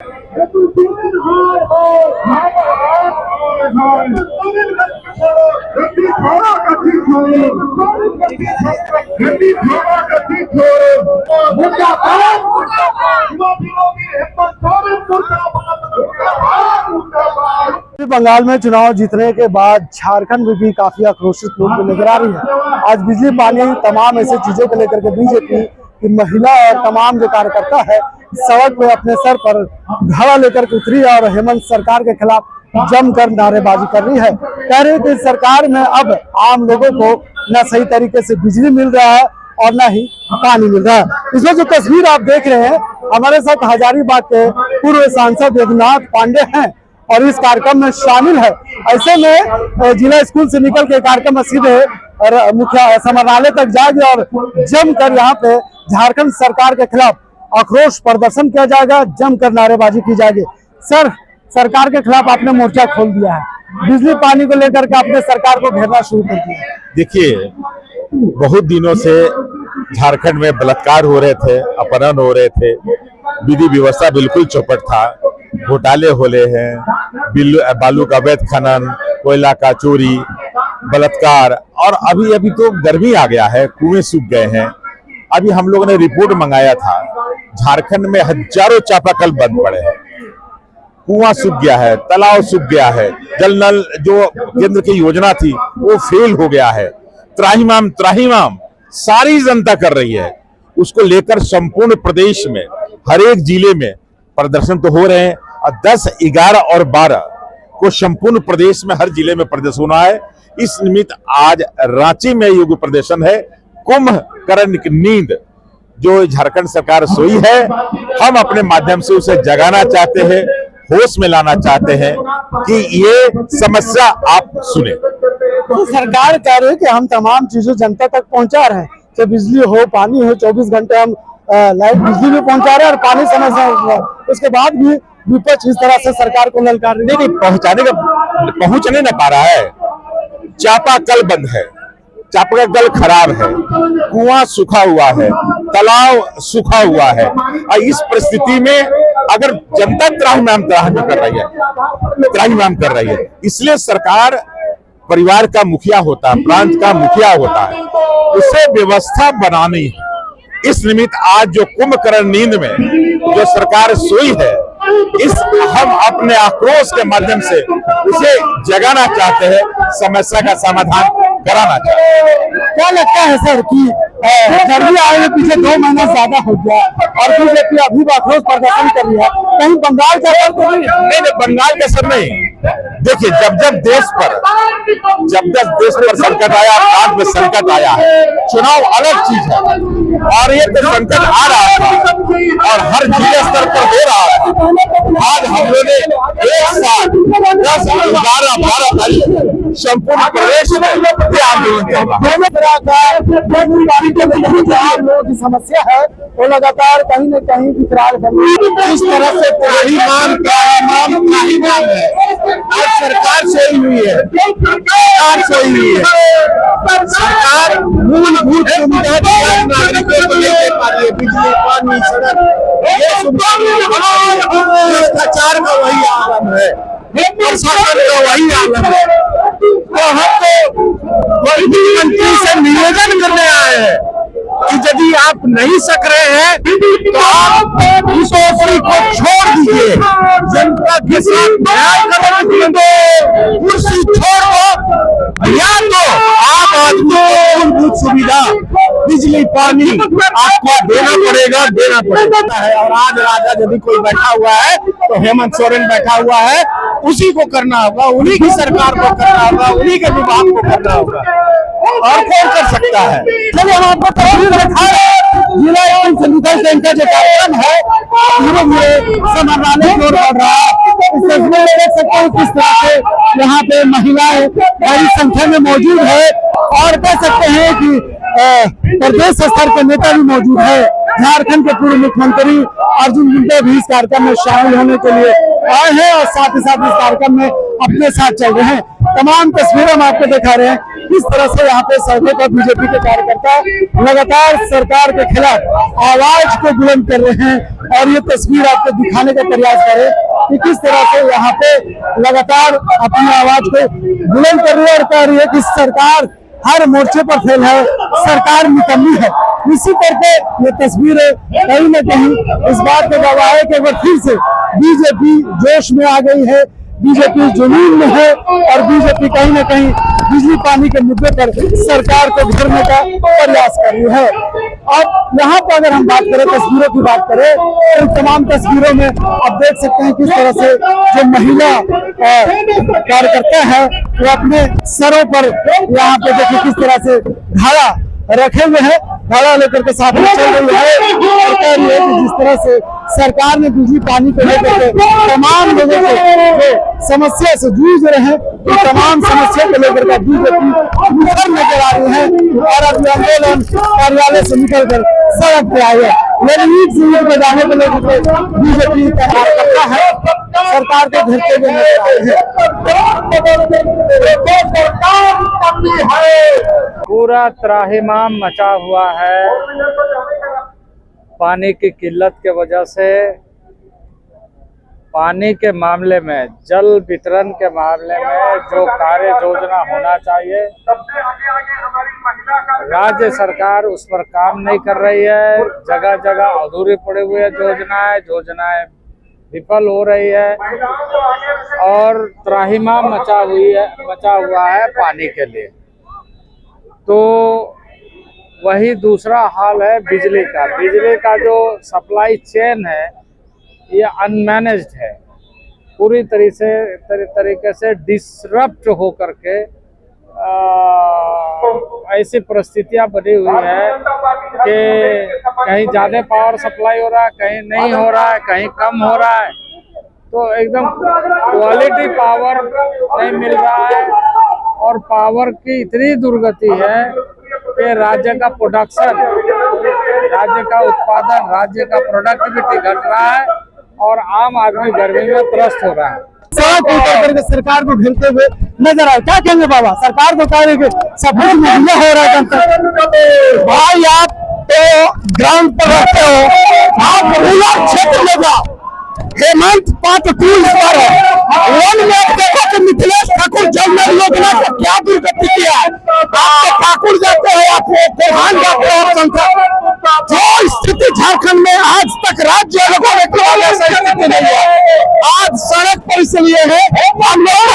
बंगाल में चुनाव जीतने के बाद झारखंड में भी काफी आक्रोशित लोग नजर आ रही है। आज बिजली पानी तमाम ऐसी चीजों को लेकर के बीजेपी की महिला और तमाम जो कार्यकर्ता है सड़क पे अपने सर पर घड़ा लेकर के उतरी और हेमंत सरकार के खिलाफ जमकर नारेबाजी कर रही है। कह रही कि सरकार में अब आम लोगों को न सही तरीके से बिजली मिल रहा है और न ही पानी मिल रहा है। इसमें जो तस्वीर आप देख रहे हैं, हमारे साथ हजारीबाग के पूर्व सांसद यदुनाथ पांडे हैं और इस कार्यक्रम में शामिल है। ऐसे में जिला स्कूल से निकल के कार्यक्रम सीधे मुख्य समाहरणालय तक जाएगी और जमकर यहाँ पे झारखंड सरकार के खिलाफ आक्रोश प्रदर्शन किया जाएगा, जमकर नारेबाजी की जाएगी। सर, सरकार के खिलाफ आपने मोर्चा खोल दिया है, बिजली पानी को लेकर के आपने सरकार को घेरना शुरू कर दिया। देखिए, बहुत दिनों से झारखंड में बलात्कार हो रहे थे, अपहरण हो रहे थे, विधि व्यवस्था बिल्कुल चौपट था, घोटाले हो रहे हैं, बालू का अवैध खनन, कोयला का चोरी, बलात्कार, और अभी अभी तो गर्मी आ गया है, कुएं सूख गए हैं। अभी हम लोगों ने रिपोर्ट मंगाया था, झारखंड में हजारों चापाकल बंद पड़े हैं, कुआं सूख गया है, तालाब सूख गया है, जल नल जो केंद्र की योजना थी वो फेल हो गया है। त्राहिमाम त्राहिमाम सारी जनता कर रही है, उसको लेकर संपूर्ण प्रदेश में हर एक जिले में प्रदर्शन तो हो रहे हैं और 10, 11 और 12 को संपूर्ण प्रदेश में हर जिले में प्रदर्शन होना है। इस निमित्त आज रांची में युग प्रदर्शन है। कुंभकर्ण की नींद जो झारखंड सरकार सोई है, हम अपने माध्यम से उसे जगाना चाहते हैं, होश में लाना चाहते हैं कि ये समस्या आप सुने। तो सरकार कह रही है कि हम तमाम चीजों जनता तक पहुंचा रहे हैं, चाहे बिजली हो, पानी हो, 24 घंटे हम लाइट बिजली भी पहुंचा रहे हैं और पानी समय से, उसके बाद भी विपक्ष इस तरह से सरकार को ललकार रही है। नहीं, पहुंचने न पा रहा है। चापाकल बंद है, चापाकल खराब है, कुआं सूखा हुआ है, तालाब सूखा हुआ है, और इस परिस्थिति में अगर जनता त्राहिमाम कर रही है, इसलिए सरकार परिवार का मुखिया होता है, प्रांत का मुखिया होता है, उसे व्यवस्था बनानी है। इस निमित्त आज जो कुंभकर्ण नींद में जो सरकार सोई है, हम अपने आक्रोश के माध्यम से उसे जगाना चाहते हैं, समस्या का समाधान कराना चाहते हैं। क्या लगता है सर कि गर्मी आए हुए पीछे 2 महीना ज्यादा हो गया और बीजेपी अभी भी आक्रोश प्रदर्शन कर रही है, कहीं बंगाल का असर तो नहीं? बंगाल का असर नहीं। देखिए, जब देश पर संकट आया, आज में संकट आया है, चुनाव अलग चीज है, और ये तो संकट आ रहा था और हर जिले स्तर पर हो रहा था। आज हम लोगों ने एक साथ 10, 11, 12 तारीख संपूर्ण प्रदेश में आंदोलन लोगों की समस्या है वो लगातार कहीं न कहीं विकराल बन इस तरह से त्राहिमाम है। आज सरकार सोई हुई है, सरकार मूलभूत सुविधा नागरिकों को लेकर पा रही है, बिजली, पानी, सड़क, ये भ्रष्टाचार का वही आलम है, प्रशासन का वही आलम है। तो हम तो मंत्री से निवेदन करने आए हैं कि यदि आप नहीं सक रहे हैं तो आप इस कुर्सी को छोड़ दीजिए, जनता के साथ न्याय करने दो, कुर्सी छोड़ दो, या तो आप आदमी को मूलभूत सुविधा, बिजली, पानी आपको देना पड़ेगा है। और आज राजा यदि कोई बैठा हुआ है तो हेमंत सोरेन बैठा हुआ है, उसी को करना होगा, उन्हीं की सरकार को करना होगा, उन्हीं के विभाग को करना होगा, और कौन कर सकता है। चलिए हम आपको तस्वीर दिखा रहे हैं, जिला संगठन से इनका जो कार्यक्रम है धीरे धीरे समाहरणालय की ओर बढ़ रहा है। इस तस्वीर में देख सकते हैं किस तरह से यहाँ पे महिलाएं बड़ी संख्या में मौजूद है और कह सकते हैं कि प्रदेश स्तर के नेता भी मौजूद है। झारखंड के पूर्व मुख्यमंत्री अर्जुन मुंडा भी इस कार्यक्रम में शामिल होने के लिए आए हैं और साथ ही साथ इस कार्यक्रम में अपने साथ चल रहे हैं। तमाम तस्वीरें हम आपको दिखा रहे हैं। किस तरह से यहाँ पे सड़कों पर बीजेपी के कार्यकर्ता लगातार सरकार के खिलाफ आवाज को बुलंद कर रहे हैं। और ये तस्वीर आपको दिखाने का प्रयास करें कि किस तरह से यहाँ पे लगातार अपनी आवाज को बुलंद कर रही है और कह रही है कि सरकार हर मोर्चे पर फेल है, सरकार निकम्मी है। इसी करके ये तस्वीर कहीं न कहीं इस बात का गवाह है कि एक बार फिर से बीजेपी जोश में आ गई है, बीजेपी जुनून में है और बीजेपी कहीं न कहीं बिजली पानी के मुद्दे पर सरकार को घेरने का प्रयास कर रही है। अब यहाँ पर अगर हम बात करें, तस्वीरों की बात करें, तो तमाम तस्वीरों में आप देख सकते हैं किस तरह से जो महिला कार्यकर्ता है वो अपने सरों पर यहाँ पे देखिए किस तरह से घड़ा रखे हुए हैं, घड़ा लेकर के साथ में चल रही है और कह रही है कि जिस तरह से सरकार ने बिजली पानी को लेकर के तमाम लोगों को जो समस्या से जूझ रहे हैं, तो तमाम समस्या को लेकर के बीजेपी मुखर नजर आ रही है और अभी आंदोलन कार्यालय से निकलकर सड़क पे आई है। लेकिन ईट से ईट बजाने को लेकर के बीजेपी का करता है, सरकार को घेरते हुए नजर आ रहे हैं। पूरा त्राहिमाम मचा हुआ है पानी की किल्लत के वजह से। पानी के मामले में, जल वितरण के मामले में जो कार्य योजना होना चाहिए, राज्य सरकार उस पर काम नहीं कर रही है। जगह जगह अधूरी पड़े हुए योजनाएं विफल हो रही है और त्राहिमाम मचा हुआ है पानी के लिए। तो वही दूसरा हाल है बिजली का। बिजली का जो सप्लाई चेन है ये अनमैनेज्ड है, पूरी तरीके से डिसरप्ट हो करके ऐसी परिस्थितियां बनी हुई है कि कहीं ज़्यादा पावर सप्लाई हो रहा है, कहीं नहीं हो रहा है, कहीं कम हो रहा है। तो एकदम क्वालिटी पावर नहीं मिल रहा है और पावर की इतनी दुर्गति है कि राज्य का प्रोडक्शन, राज्य का उत्पादन, राज्य का प्रोडक्टिविटी घट रहा है और आम आदमी गर्मी में त्रस्त हो रहा है। सड़क उतर करके सरकार को घेरते हुए नजर आए। क्या कहेंगे बाबा, सरकार को कह रहे कि सब कुछ महंगा हो रहा है। भाई आप तो ग्राउंड पर रहते हो, आप रूरल क्षेत्र में जाओ, हेमंत पात्र टूल पर है, वन में आप देखो कि मिथिलेश ठाकुर जल नल योजना को क्या दुर्गति किया है। आप ठाकुर जाते हो, आप प्रधान जाते हो, संसद जो स्थिति झारखंड में आज तक राज्य लोगों ने स्थिति नहीं है। आज सड़क पर इसलिए है हम लोग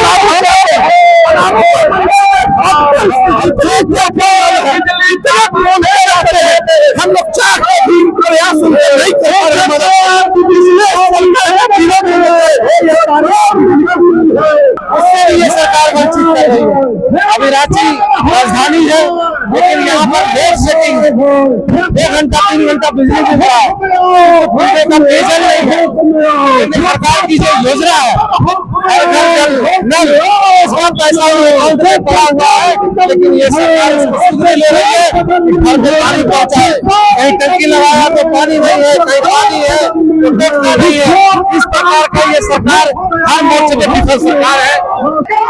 हम लोग चाह भी प्रयास नहीं कर ये सरकार वंचित कर रही है। अभी रांची राजधानी है लेकिन यहाँ पर देर सेटिंग 1 घंटा 3 घंटा बिजली मिल रहा है, का पेयजल नहीं है। सरकार की जो योजना है उसका पैसा अकाउंट में पड़ा हुआ है, लेकिन ये सरकार इसको सुधरे ले रही है घर में पानी पहुँचाए। कहीं टंकी लगाया तो पानी नहीं है, कहीं पानी है तो टंकी नहीं है। इस प्रकार का ये सरकार हर मोर्चे पे विफल सरकार है।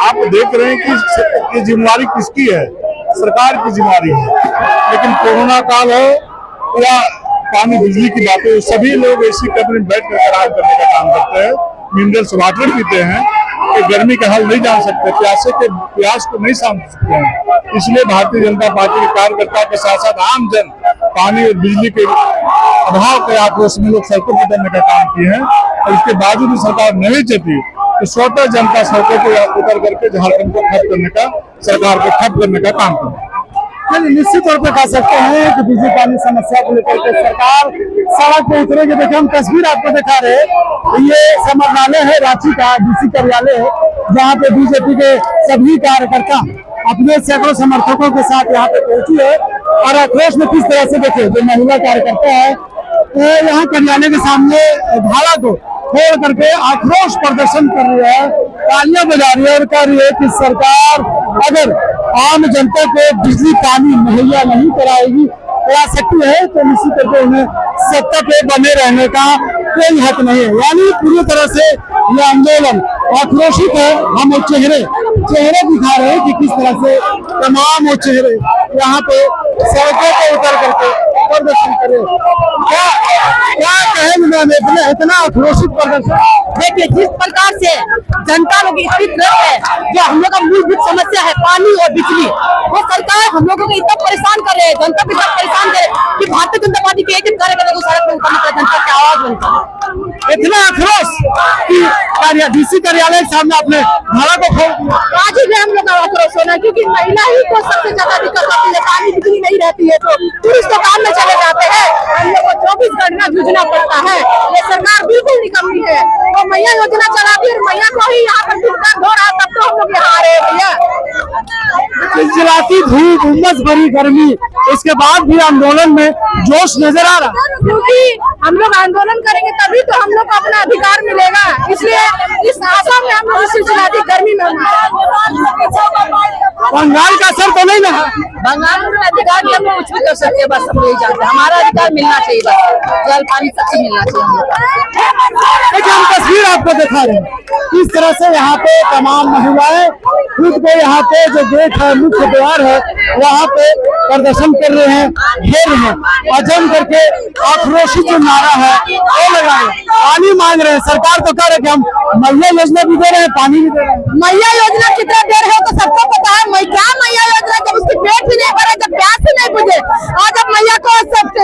आप देख रहे हैं कि ये जिम्मेदारी किसकी है, सरकार की जिम्मेदारी है। लेकिन कोरोना काल हो या पानी बिजली की बातें, सभी लोग एसी कमरे में बैठ कर आराम करने का काम करते हैं, मिनरल्स वाटर पीते हैं, कि गर्मी का हाल नहीं जान सकते, प्यासे के प्यास को नहीं समझ सकते हैं। इसलिए भारतीय जनता पार्टी के कार्यकर्ताओं के साथ साथ आम जन पानी और बिजली के अभाव के आक्रोश में लोग सड़कों पर उतरने का काम किए हैं और इसके बावजूद भी सरकार नहीं चाहती तो स्वतः जनता सड़कों पर उतर करके झारखंड को ठप करने का, सरकार को ठप करने का काम करे। निश्चित तौर पर कह सकते हैं कि बिजली पानी समस्या को लेकर के सरकार सड़क पे उतरेगी। देखिए हम तस्वीर आपको दिखा रहे हैं, ये समाहरणालय है रांची का, डीसी कार्यालय है, जहाँ पे बीजेपी के सभी कार्यकर्ता अपने सैकड़ों समर्थकों के साथ यहाँ पे पहुंची है और आक्रोश में किस तरह से देखिए जो महिला कार्यकर्ता है यहाँ कार्यालय के सामने धारा को खोल करके आक्रोश प्रदर्शन कर रही है, तालियां बजा रही है और कह रही है कि सरकार अगर आम जनता को बिजली पानी मुहैया नहीं करा सकती है तो निश्चित तौर पर उन्हें सत्ता पे बने रहने का कोई हक नहीं है। यानी पूरी तरह से यह आंदोलन आक्रोशित है, हम चेहरे चेहरे दिखा रहे हैं कि किस तरह से तमाम वो चेहरे यहाँ पे सड़कों पे उतर करके प्रदर्शन कर रहे हैं। क्या कहेंगे मैम, इतना आक्रोशित प्रदर्शन? देखिए, जिस प्रकार से जनता लोग स्थित है, जो हम लोग का मूलभूत समस्या है पानी और बिजली, वो सरकार हम लोगों को इतना परेशान कर रहे हैं, जनता को इतना परेशान करे कि भारतीय जनता पार्टी के एक एक कार्यकर्ता को सड़क पर उतारना पड़ा, जनता की आवाज बनता है। इतना आक्रोश कि डीसी कार्यालय के सामने अपने धारा को खोल दिया। आज ही हम लोग का आक्रोश होना, क्योंकि महिला ही को सबसे ज्यादा दिक्कत होती है, पानी बिजली नहीं रहती है तो पुरुष तो काम में चले जाते हैं, हम लोग को 24 घंटा जूझना पड़ता है। ये सरकार बिल्कुल निकम्मी है, वो मैया योजना चलाती है, मैया को ही यहाँ पर दुर्गा हो रहा, तब तो हम लोग यहाँ आ रहे हैं भैया। चिलचिलाती धूप, उमस भरी गर्मी, इसके बाद भी आंदोलन में जोश नजर आ रहा, क्योंकि हम लोग आंदोलन करेंगे तभी तो हम लोग को अपना अधिकार मिलेगा, इसलिए इस आशा में हम लोग चिलचिलाती गर्मी में बंगाल का असर तो नहीं ना? बंगाल में अधिकार भी हम लोग कुछ भी कर सकते हैं, बस हम यही चाहते हैं, हमारा अधिकार मिलना चाहिए, बस जल पानी सबसे मिलना चाहिए हम लोग। देखिए, हम तस्वीर आपको दिखा रहे हैं किस तरह से यहाँ पे तमाम महिलाएं खुद को यहाँ पे जो गेट है, मुख्य द्वार है, वहाँ पे प्रदर्शन कर रहे हैं, घेर रहे हैं और जम करके आक्रोशित जो नारा है वो लगा रहे हैं, पानी मांग रहे हैं। सरकार तो कह रहे कि हम मैया योजना भी दे रहे हैं, पानी भी दे रहे हैं। मैया योजना कितना देर है तो सबको पता है, क्या मैया योजना, जब उसकी पेट भी नहीं भरे, जब प्यास ही नहीं बुझे, और जब मैया को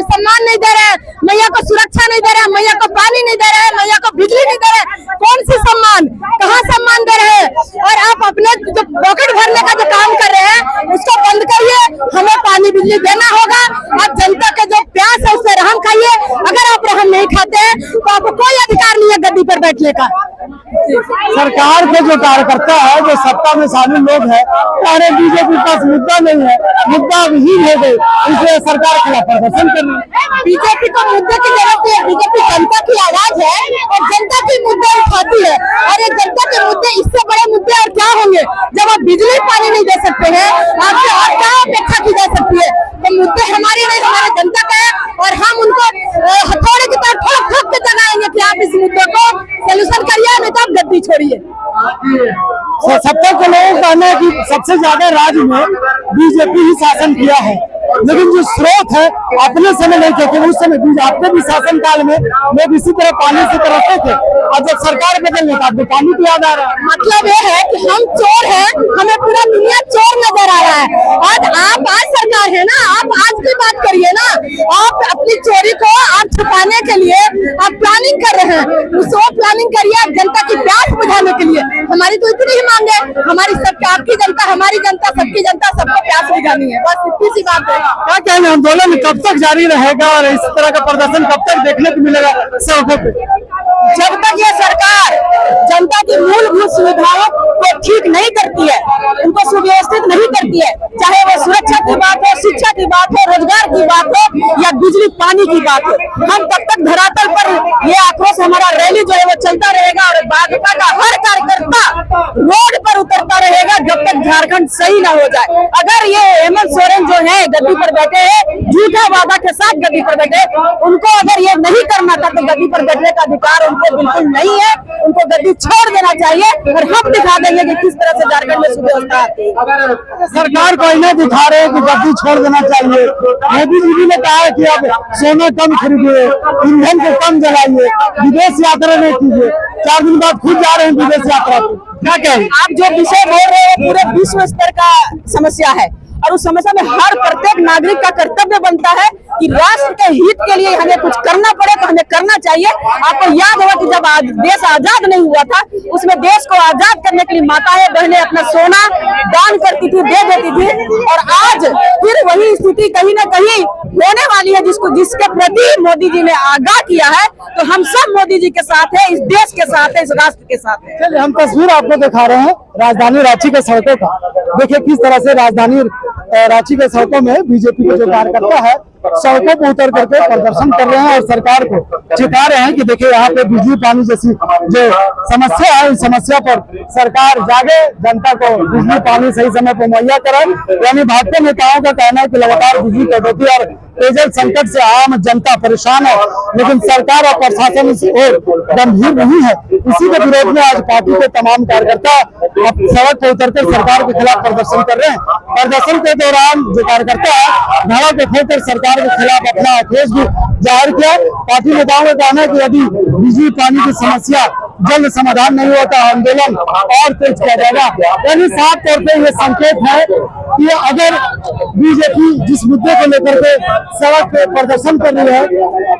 सम्मान नहीं दे रहे हैं, मैया को सुरक्षा नहीं दे रहे हैं, मैया को पानी नहीं दे रहे हैं, मैया को बिजली नहीं दे रहे हैं, कौन सी सम्मान, कहाँ सम्मान दे रहे हैं? और आप अपने जो पॉकेट भरने का जो काम कर रहे हैं उसको बंद करिए, हमें पानी बिजली देना होगा, और जनता के जो प्यास है उससे रहम खाइए। अगर आप रहम नहीं खाते हैं तो आपको कोई अधिकार नहीं है गद्दी पर बैठने का। सरकार के जो कार्यकर्ता है, जो सत्ता में शामिल लोग हैं, अरे बीजेपी के पास मुद्दा नहीं है, मुद्दा विहीन हो गए, इसलिए सरकार के खिलाफ प्रदर्शन कर रही है। बीजेपी को मुद्दे की जरूरत है, बीजेपी जनता की आवाज है और जनता के मुद्दे उठाती है, और ये जनता के मुद्दे, इससे बड़े मुद्दे और क्या होंगे? जब आप बिजली पानी नहीं दे सकते हैं, आपसे और क्या अपेक्षा की जा सकती है? तो मुद्दे हमारे नहीं, हमारे जनता का है, और हम उनको हथौड़े की तरह ठोक ठोक के जगाएंगे कि आप इस मुद्दे को सोल्यूशन करिए, नहीं तो आप गद्दी छोड़िए। सत्ता के लोगों का कहना है कि सबसे ज्यादा राज्य में बीजेपी ही शासन किया है, लेकिन जो स्रोत है अपने समय नहीं थे, उस समय आपके भी शासन काल में लोग इसी तरह पानी से तरसते थे, और जब सरकार बदलने का आपको पानी तो याद आ रहा है। मतलब ये है कि हम चोर हैं, हमें पूरा दुनिया चोर नजर आ रहा है, और आप आज सरकार है ना, आप आज की बात करिए ना, आप अपनी चोरी को आप छुपाने के लिए आप प्लानिंग कर रहे हैं, उसको प्लानिंग करिए आप जनता की प्यास बुझाने के लिए। हमारी तो इतनी ही मांग है, हमारी सबकी, आपकी जनता, हमारी जनता, सबकी जनता, सबको प्यास बुझानी है, बस इतनी सी बात है। क्या कहना है, आंदोलन कब तक जारी रहेगा और इस तरह का प्रदर्शन कब तक देखने को मिलेगा सड़कों पे? जब तक ये सरकार जनता की मूलभूत सुविधाओं को ठीक नहीं करती है, उनको सुव्यवस्थित नहीं करती है, चाहे वो सुरक्षा की बात हो, शिक्षा की बात हो, रोजगार की बात हो या बिजली पानी की बात हो, हम तब तक धरातल पर ये आक्रोश, हमारा रैली जो है वो चलता रहेगा, और भाजपा का हर कार्यकर्ता रोड पर उतरता रहेगा जब तक झारखंड सही ना हो जाए। अगर ये हेमंत सोरेन जो है गद्दी पर बैठे हैं, झूठा वादा के साथ गद्दी पर बैठे, उनको अगर ये नहीं करना था तो गद्दी पर बैठने का अधिकार उनको बिल्कुल नहीं है, उनको गद्दी छोड़ देना चाहिए, और हम दिखा देंगे कि किस तरह से झारखंड में सुव्यवस्था आती है। सरकार को इन्हें दिखा रहे हैं कि गद्दी छोड़ देना चाहिए। मोदी जी ने कहा है कि अब सोना कम खरीदिए, ईंधन को कम जलाइए, विदेश यात्रा नहीं कीजिए। 4 दिन बाद खुद जा रहे हैं विदेश यात्रा पे, क्या कहें? आप जो विषय बोल रहे हैं पूरे विश्व स्तर का समस्या है, और उस समस्या में हर प्रत्येक नागरिक का कर्तव्य बनता है कि राष्ट्र के हित के लिए हमें कुछ करना पड़े तो हमें करना चाहिए। आपको याद होगा कि जब देश आजाद नहीं हुआ था, उसमें देश को आजाद करने के लिए माताएं बहनें अपना सोना दान करती थी, दे देती थी, और आज फिर वही स्थिति कहीं ना कहीं होने वाली है, जिसके प्रति मोदी जी ने आगाह किया है। तो हम सब मोदी जी के साथ है, इस देश के साथ है, इस राष्ट्र के साथ है। चलिए, हम तस्वीर आपको दिखा रहे हैं राजधानी रांची के सड़कों का। देखिए किस तरह से राजधानी रांची के सड़कों में बीजेपी के जो कार्यकर्ता है सड़कों पर उतर करके प्रदर्शन कर रहे हैं और सरकार को चिता रहे हैं कि देखिए यहाँ पे बिजली पानी जैसी जो समस्या है, इस समस्या पर सरकार जागे, जनता को बिजली पानी सही समय पर मुहैया कराए। यानी भाजपा नेताओं का कहना है कि लगातार बिजली कटौती और पेयजल संकट से आम जनता परेशान है, लेकिन सरकार और प्रशासन इस ओर गंभीर नहीं है। इसी के विरोध में आज पार्टी के तमाम कार्यकर्ता अब सड़क पर उतरकर सरकार के खिलाफ प्रदर्शन कर रहे हैं। प्रदर्शन के दौरान जो कार्यकर्ता है धड़ा को खोलकर सरकार के खिलाफ अपना आक्रोश भी जाहिर किया। पार्टी नेताओं का कहना है कि यदि बिजली पानी की समस्या जल्द समाधान नहीं होता, आंदोलन और तेज किया जाएगा। यानी साफ तौर पे ये संकेत है कि अगर बीजेपी जिस मुद्दे को लेकर के सड़क पे प्रदर्शन कर रही है,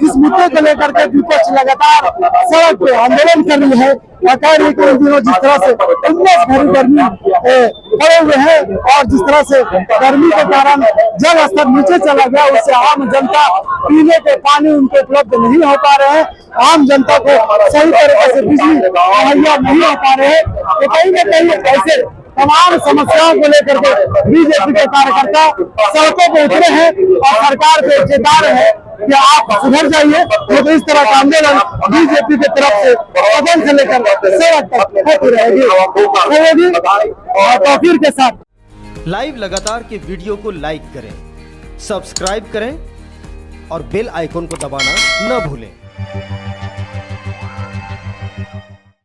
जिस मुद्दे को लेकर के विपक्ष लगातार सड़क पे आंदोलन कर रही है, कह रही है इन दिनों जिस तरह से उन्नीस भरी गर्मी पड़े हुए हैं और जिस तरह से गर्मी के कारण जल स्तर नीचे चला गया, उससे आम जनता पीने के पानी उनको उपलब्ध नहीं हो पा रहे हैं, आम जनता को सही तरीके से बिजली मुहैया नहीं हो पा रहे हैं। तो कहीं न कहीं ऐसे तमाम समस्याओं को लेकर के बीजेपी के कार्यकर्ता सड़कों पर उतरे हैं और सरकार को चेता रहे हैं कि आप सुधर जाइए, तो इस तरह का आंदोलन बीजेपी की तरफ से सदन से लेकर सड़क तक होती रहेगी। तौकीर के साथ लाइव लगातार के वीडियो को लाइक करें, सब्सक्राइब करें और बेल आइकन को दबाना न भूलें।